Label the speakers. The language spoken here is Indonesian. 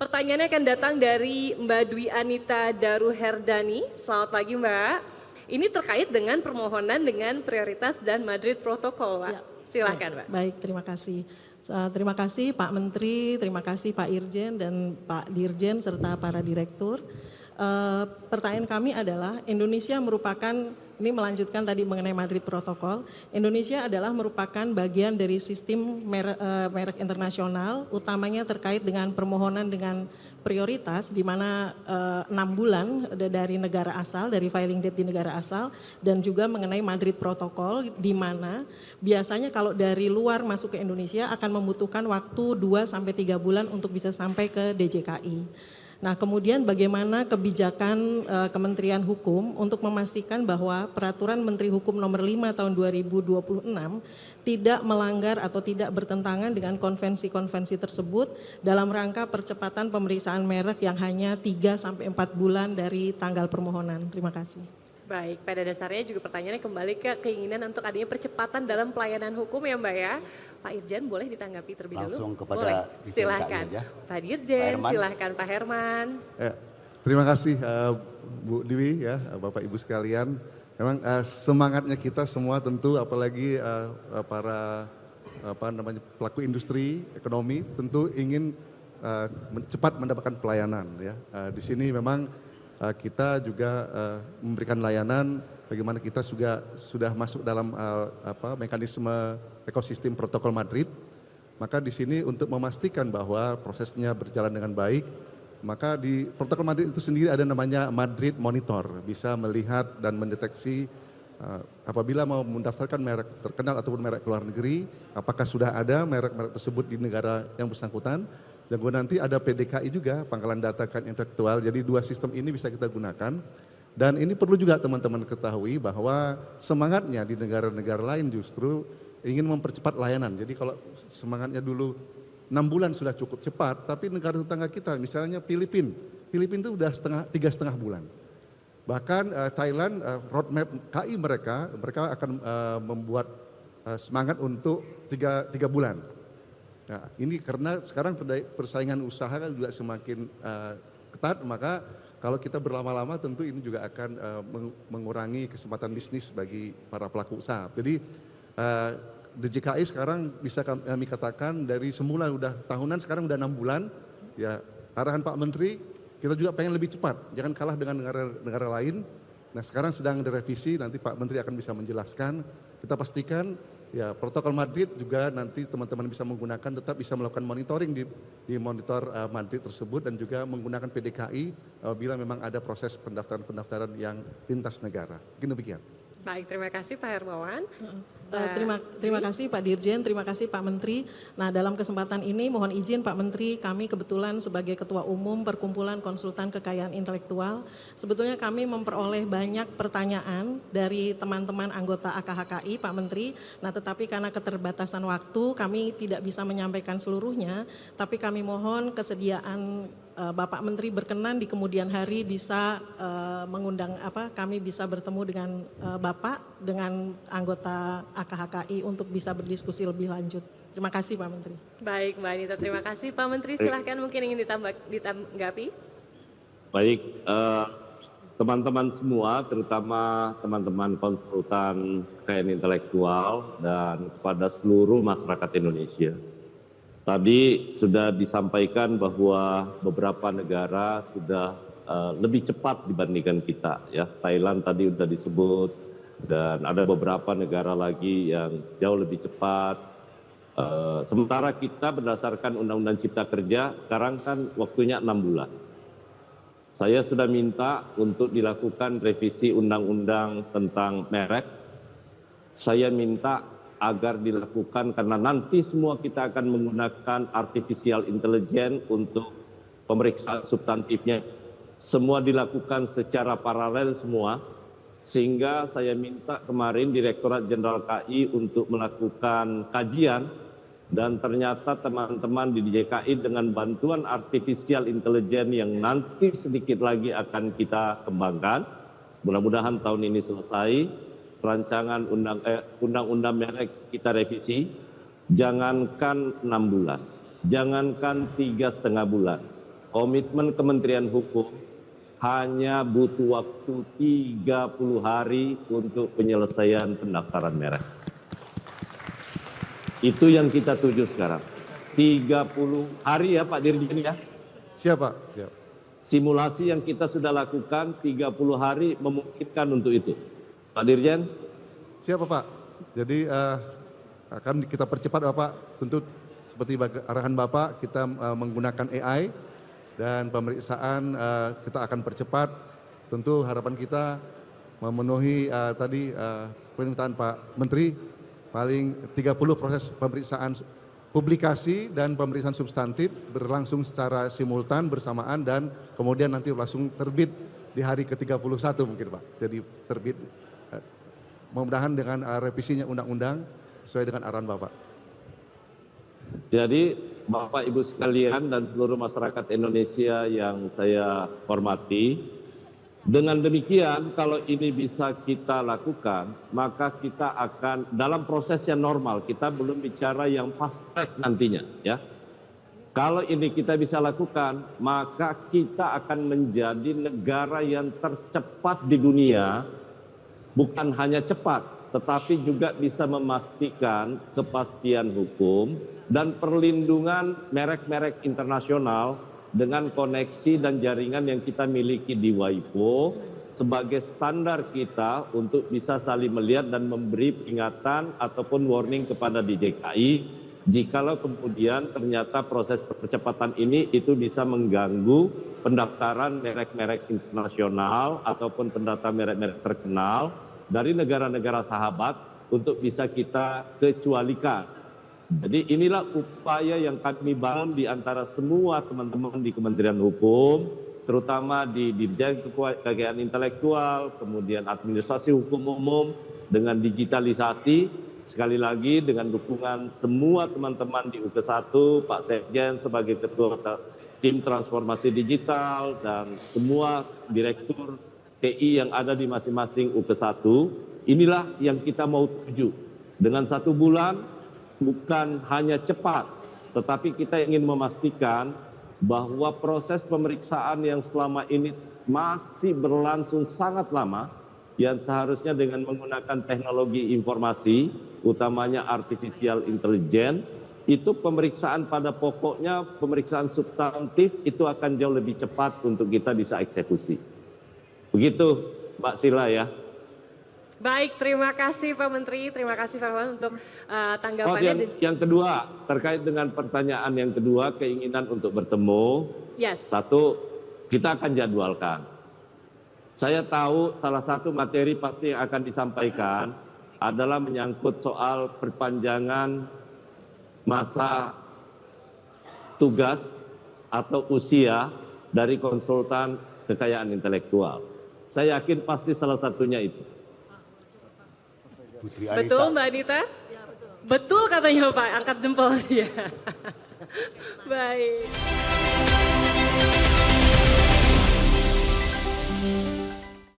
Speaker 1: Pertanyaannya akan datang dari Mbak Dwi Anita Daruherdani. Selamat pagi Mbak. Ini terkait dengan permohonan dengan prioritas dan Madrid Protokol, Pak.
Speaker 2: Ya,
Speaker 1: Silahkan, Pak.
Speaker 2: Baik, terima kasih. Terima kasih Pak Menteri, terima kasih Pak Irjen dan Pak Dirjen serta para direktur. Pertanyaan kami adalah Indonesia merupakan, ini melanjutkan tadi mengenai Madrid Protokol, Indonesia adalah merupakan bagian dari sistem merek internasional, utamanya terkait dengan permohonan dengan prioritas di mana 6 bulan dari negara asal, dari filing date di negara asal, dan juga mengenai Madrid Protokol di mana biasanya kalau dari luar masuk ke Indonesia akan membutuhkan waktu 2-3 bulan untuk bisa sampai ke DJKI. Nah, kemudian bagaimana kebijakan Kementerian Hukum untuk memastikan bahwa Peraturan Menteri Hukum Nomor 5 Tahun 2026 tidak melanggar atau tidak bertentangan dengan konvensi-konvensi tersebut dalam rangka percepatan pemeriksaan merek yang hanya 3-4 bulan dari tanggal permohonan. Terima kasih.
Speaker 1: Baik, pada dasarnya juga pertanyaannya kembali ke keinginan untuk adanya percepatan dalam pelayanan hukum ya Mbak ya. Pak Irjen boleh ditanggapi terlebih dulu?
Speaker 3: Langsung kepada
Speaker 1: boleh,
Speaker 3: Dirjen
Speaker 1: silahkan.
Speaker 3: KI aja.
Speaker 1: Pak Dirjen,
Speaker 3: Pak Herman.
Speaker 1: silahkan Pak Herman.
Speaker 4: Terima kasih Bu Dwi ya, Bapak Ibu sekalian. Memang semangatnya kita semua tentu apalagi para pelaku industri ekonomi tentu ingin cepat mendapatkan pelayanan ya. Di sini memang kita juga memberikan layanan bagaimana kita sudah masuk dalam mekanisme ekosistem protokol Madrid. Maka di sini untuk memastikan bahwa prosesnya berjalan dengan baik, maka di protokol Madrid itu sendiri ada namanya Madrid Monitor, bisa melihat dan mendeteksi apabila mau mendaftarkan merek terkenal ataupun merek luar negeri, apakah sudah ada merek-merek tersebut di negara yang bersangkutan. Dan kemudian nanti ada PDKI juga, pangkalan data kekayaan intelektual. Jadi dua sistem ini bisa kita gunakan. Dan ini perlu juga teman-teman ketahui bahwa semangatnya di negara-negara lain justru ingin mempercepat layanan. Jadi kalau semangatnya dulu 6 bulan sudah cukup cepat, tapi negara tetangga kita, misalnya Filipina itu udah 3,5 bulan. Bahkan Thailand, roadmap KI mereka akan membuat semangat untuk 3 bulan. Nah, ini karena sekarang persaingan usaha kan juga semakin ketat, maka kalau kita berlama-lama tentu ini juga akan mengurangi kesempatan bisnis bagi para pelaku usaha. Jadi DJKI sekarang bisa kami katakan dari semula udah tahunan, sekarang udah 6 bulan. Ya, arahan Pak Menteri kita juga pengen lebih cepat, jangan kalah dengan negara lain. Nah, sekarang sedang direvisi, nanti Pak Menteri akan bisa menjelaskan. Kita pastikan ya protokol Madrid juga nanti teman-teman bisa menggunakan, tetap bisa melakukan monitoring di monitor Madrid tersebut dan juga menggunakan PDKI bila memang ada proses pendaftaran yang lintas negara. Mungkin demikian.
Speaker 1: Baik, terima kasih Pak Hermawan.
Speaker 2: Terima kasih Pak Dirjen, terima kasih Pak Menteri. Nah, dalam kesempatan ini mohon izin Pak Menteri, kami kebetulan sebagai Ketua Umum Perkumpulan Konsultan Kekayaan Intelektual, sebetulnya kami memperoleh banyak pertanyaan dari teman-teman anggota AKHKI Pak Menteri. Nah, tetapi karena keterbatasan waktu kami tidak bisa menyampaikan seluruhnya, tapi kami mohon kesediaan Bapak Menteri berkenan di kemudian hari bisa mengundang kami bisa bertemu dengan Bapak dengan anggota AKHKI untuk bisa berdiskusi lebih lanjut. Terima kasih Pak Menteri.
Speaker 1: Baik Mbak Anita, terima kasih. Pak Menteri silahkan mungkin ingin ditanggapi.
Speaker 5: Baik, teman-teman semua, terutama teman-teman konsultan kekayaan intelektual dan kepada seluruh masyarakat Indonesia. Tadi sudah disampaikan bahwa beberapa negara sudah lebih cepat dibandingkan kita. Ya, Thailand tadi sudah disebut dan ada beberapa negara lagi yang jauh lebih cepat. Sementara kita berdasarkan Undang-Undang Cipta Kerja sekarang kan waktunya 6 bulan. Saya sudah minta untuk dilakukan revisi Undang-Undang tentang merek. Saya minta agar dilakukan karena nanti semua kita akan menggunakan artificial intelligence untuk pemeriksaan substantifnya. Semua dilakukan secara paralel semua, sehingga saya minta kemarin Direktorat Jenderal KI untuk melakukan kajian dan ternyata teman-teman di DJKI dengan bantuan artificial intelligence yang nanti sedikit lagi akan kita kembangkan, mudah-mudahan tahun ini selesai. Rancangan undang-undang merek kita revisi, jangankan 6 bulan, jangankan 3,5 bulan, komitmen Kementerian Hukum hanya butuh waktu 30 hari untuk penyelesaian pendaftaran merek. Itu yang kita tuju sekarang. 30 hari ya Pak Dirjen ya.
Speaker 4: Siap Pak. Siap.
Speaker 5: Simulasi yang kita sudah lakukan 30 hari memungkinkan untuk itu. Pak Dirjen?
Speaker 4: Siap Pak. Jadi akan kita percepat Bapak. Tentu seperti arahan Bapak, kita menggunakan AI dan pemeriksaan kita akan percepat. Tentu harapan kita memenuhi tadi permintaan Pak Menteri, paling 30 proses pemeriksaan publikasi dan pemeriksaan substantif berlangsung secara simultan bersamaan dan kemudian nanti langsung terbit di hari ke-31 mungkin Pak. Jadi terbit mudah-mudahan dengan revisinya undang-undang sesuai dengan arahan Bapak.
Speaker 5: Jadi Bapak Ibu sekalian dan seluruh masyarakat Indonesia yang saya hormati, dengan demikian kalau ini bisa kita lakukan, maka kita akan dalam proses yang normal, kita belum bicara yang fast track nantinya ya. Kalau ini kita bisa lakukan, maka kita akan menjadi negara yang tercepat di dunia, bukan hanya cepat, tetapi juga bisa memastikan kepastian hukum dan perlindungan merek-merek internasional dengan koneksi dan jaringan yang kita miliki di WIPO sebagai standar kita untuk bisa saling melihat dan memberi peringatan ataupun warning kepada DJKI jikalau kemudian ternyata proses percepatan ini itu bisa mengganggu pendaftaran merek-merek internasional ataupun pendaftaran merek-merek terkenal dari negara-negara sahabat untuk bisa kita kecualikan. Jadi inilah upaya yang kami bangun di antara semua teman-teman di Kementerian Hukum, terutama di Dirjen Kekayaan Intelektual, kemudian Administrasi Hukum Umum, dengan digitalisasi, sekali lagi dengan dukungan semua teman-teman di UK1, Pak Sekjen sebagai Ketua Tim Transformasi Digital, dan semua Direktur TI yang ada di masing-masing UK1, inilah yang kita mau tuju. Dengan 1 bulan, bukan hanya cepat, tetapi kita ingin memastikan bahwa proses pemeriksaan yang selama ini masih berlangsung sangat lama, yang seharusnya dengan menggunakan teknologi informasi, utamanya artificial intelligence, itu pemeriksaan pada pokoknya, pemeriksaan substantif itu akan jauh lebih cepat untuk kita bisa eksekusi. Begitu Mbak Sila ya.
Speaker 1: Baik, terima kasih Pak Menteri, terima kasih Pak Wawan untuk tanggapannya.
Speaker 5: Yang kedua, terkait dengan pertanyaan yang kedua, keinginan untuk bertemu.
Speaker 1: Yes.
Speaker 5: Satu, kita akan jadwalkan. Saya tahu salah satu materi pasti yang akan disampaikan adalah menyangkut soal perpanjangan masa tugas atau usia dari konsultan kekayaan intelektual. Saya yakin pasti salah satunya itu.
Speaker 1: Betul Mbak Anita? Ya, betul. Betul katanya Pak, angkat jempol dia. Baik.